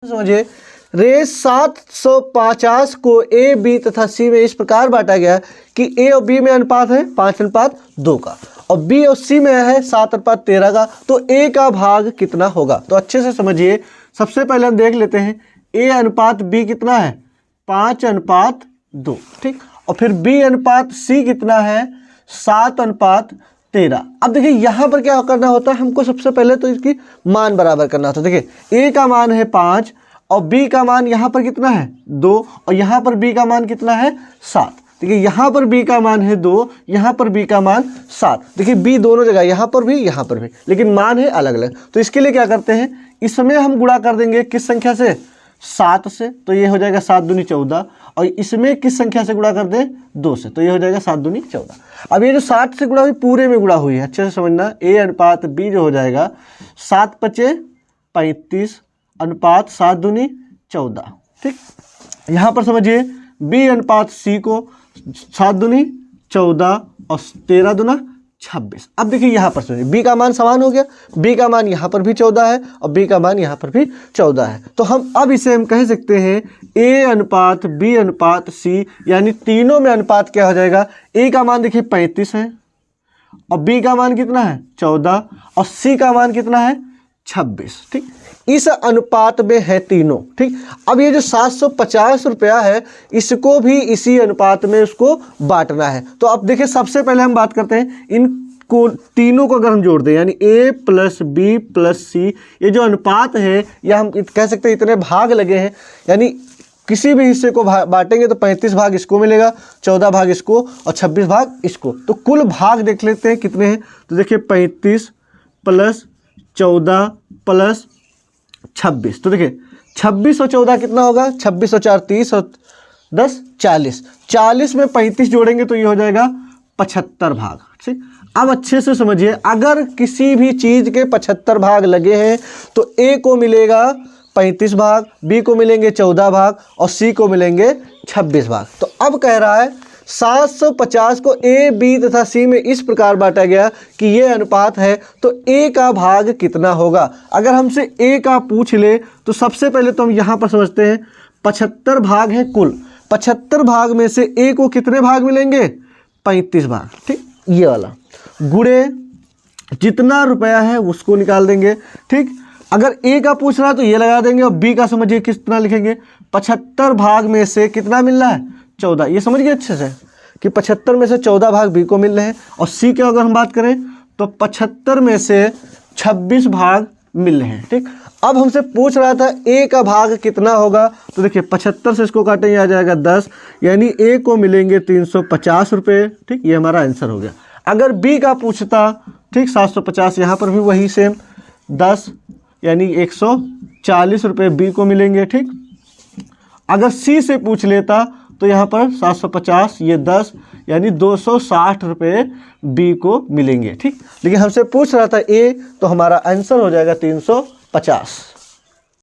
समझिए रे 750 को ए बी तथा सी में इस प्रकार बांटा गया कि ए और बी में अनुपात है 5:2 का और बी और सी में है 7:13 का। तो ए का भाग कितना होगा? तो अच्छे से समझिए, सबसे पहले हम देख लेते हैं ए अनुपात बी कितना है 5:2, ठीक। और फिर बी अनुपात सी कितना है 7:13। अब देखिए यहाँ पर क्या करना होता है, हमको सबसे पहले तो इसकी मान बराबर करना होता है। देखिए ए का मान है 5 और बी का मान यहाँ पर कितना है 2 और यहाँ पर बी का मान कितना है 7। देखिए यहाँ पर बी का मान है 2, यहाँ पर बी का मान 7। देखिए बी दोनों जगह, यहाँ पर भी, लेकिन मान है अलग अलग। तो इसके लिए क्या करते हैं, इसमें हम गुणा कर देंगे किस संख्या से 7 से, तो ये हो जाएगा 7 दूनी 14। और इसमें किस संख्या से गुणा कर दें 2 से, तो ये हो जाएगा 7 दूनी 14। अब ये जो 7 से गुणा हुई पूरे में गुणा हुई है, अच्छे से समझना। ए अनुपात बी जो हो जाएगा 7×5 = 35 अनुपात 7 दूनी 14, ठीक। यहाँ पर समझिए बी अनुपात सी को 7 दूनी 14 और 13 दूना 26। अब देखिए यहाँ पर समझिए बी का मान समान हो गया, बी का मान यहाँ पर भी 14 है और बी का मान यहाँ पर भी 14 है। तो हम अब इसे हम कह सकते हैं ए अनुपात बी अनुपात सी, यानी तीनों में अनुपात क्या हो जाएगा, ए का मान देखिए 35 है और बी का मान कितना है 14 और सी का मान कितना है 26, ठीक। इस अनुपात में है तीनों, ठीक। अब ये जो 750 रुपया है इसको भी इसी अनुपात में उसको बांटना है। तो अब देखिए सबसे पहले हम बात करते हैं इन को तीनों को अगर हम जोड़ दें, यानी a + b + c, ये जो अनुपात है या हम कह सकते हैं इतने भाग लगे हैं, यानी किसी भी हिस्से को बांटेंगे तो 35 भाग इसको मिलेगा, 14 भाग इसको और 26 भाग इसको। तो कुल भाग देख लेते हैं कितने हैं। तो देखिए 35 + 14 + 26, तो देखिए 26 और 14 कितना होगा, 26 और 4 30 और 10 40, 40 में 35 जोड़ेंगे तो ये हो जाएगा 75 भाग, ठीक। अब अच्छे से समझिए, अगर किसी भी चीज़ के 75 भाग लगे हैं तो ए को मिलेगा 35 भाग, बी को मिलेंगे 14 भाग और सी को मिलेंगे 26 भाग। तो अब कह रहा है 750 को ए बी तथा सी में इस प्रकार बांटा गया कि ये अनुपात है, तो ए का भाग कितना होगा। अगर हमसे ए का पूछ ले तो सबसे पहले तो हम यहाँ पर समझते हैं 75 भाग है कुल, 75 भाग में से ए को कितने भाग मिलेंगे 35 भाग, ठीक। ये वाला गुणे जितना रुपया है उसको निकाल देंगे, ठीक। अगर ए का पूछ रहा है तो ये लगा देंगे और बी का समझिए कितना लिखेंगे, 75 भाग में से कितना मिल रहा है 14। ये समझ गए अच्छे से कि 75 में से 14 भाग बी को मिल रहे हैं। और सी की अगर हम बात करें तो 75 में से 26 भाग मिल रहे हैं, ठीक। अब हमसे पूछ रहा था ए का भाग कितना होगा, तो देखिए 75 से इसको काटेंगे आ जाएगा 10, यानी ए को मिलेंगे 350 रुपये, ठीक। ये हमारा आंसर हो गया। अगर बी का पूछता, ठीक, 750, यहाँ पर भी वही सेम 10 यानी 140 रुपये बी को मिलेंगे, ठीक। अगर सी से पूछ लेता तो यहाँ पर 750 ये 10 यानी 260 रुपये बी को मिलेंगे, ठीक। लेकिन हमसे पूछ रहा था ए, तो हमारा आंसर हो जाएगा 350।